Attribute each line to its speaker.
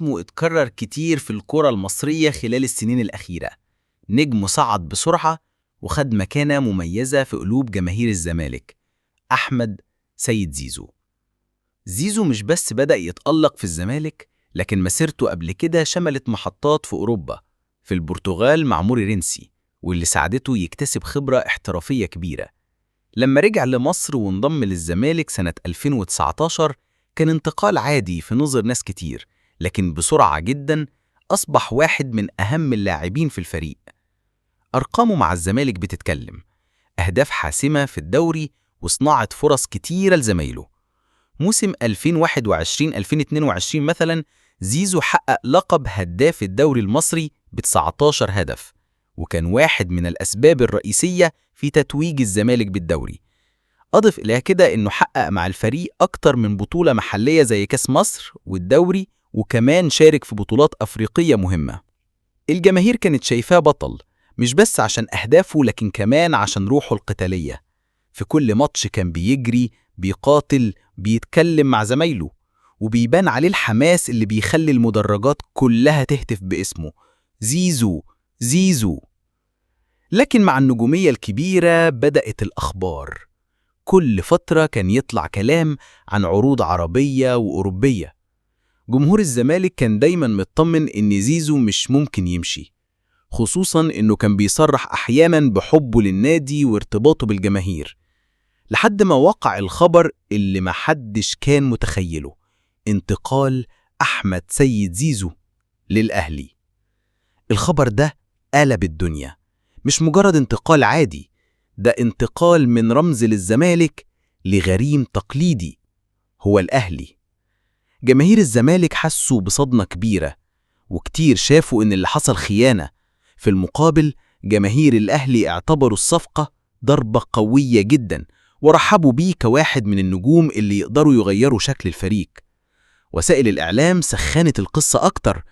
Speaker 1: اسمه اتكرر كتير في الكرة المصرية خلال السنين الأخيرة. نجم صعد بسرعة وخد مكانة مميزة في قلوب جماهير الزمالك، أحمد سيد زيزو. زيزو مش بس بدأ يتألق في الزمالك، لكن مسيرته قبل كده شملت محطات في أوروبا، في البرتغال مع مورينسي، واللي ساعدته يكتسب خبرة احترافية كبيرة. لما رجع لمصر وانضم للزمالك سنة 2019 كان انتقال عادي في نظر ناس كتير، لكن بسرعة جدا أصبح واحد من أهم اللاعبين في الفريق. أرقامه مع الزمالك بتتكلم: أهداف حاسمة في الدوري وصناعة فرص كتيرة لزمايله. موسم 2021-2022 مثلا زيزو حقق لقب هداف الدوري المصري ب19 هدف، وكان واحد من الأسباب الرئيسية في تتويج الزمالك بالدوري. أضف إلى كده إنه حقق مع الفريق أكتر من بطولة محلية زي كاس مصر والدوري، وكمان شارك في بطولات أفريقية مهمة. الجماهير كانت شايفاه بطل، مش بس عشان أهدافه لكن كمان عشان روحه القتالية. في كل ماتش كان بيجري، بيقاتل، بيتكلم مع زمايله، وبيبان عليه الحماس اللي بيخلي المدرجات كلها تهتف باسمه: زيزو زيزو. لكن مع النجومية الكبيرة بدأت الأخبار. كل فترة كان يطلع كلام عن عروض عربية وأوروبية. جمهور الزمالك كان دايما مطمن إن زيزو مش ممكن يمشي، خصوصا إنه كان بيصرح أحيانا بحبه للنادي وارتباطه بالجماهير، لحد ما وقع الخبر اللي محدش كان متخيله: انتقال أحمد سيد زيزو للأهلي. الخبر ده قلب الدنيا، مش مجرد انتقال عادي، ده انتقال من رمز للزمالك لغريم تقليدي هو الأهلي. جماهير الزمالك حسوا بصدمة كبيرة، وكتير شافوا إن اللي حصل خيانة. في المقابل جماهير الأهلي اعتبروا الصفقة ضربة قوية جدا، ورحبوا بيه كواحد من النجوم اللي يقدروا يغيروا شكل الفريق. وسائل الإعلام سخنت القصة أكتر،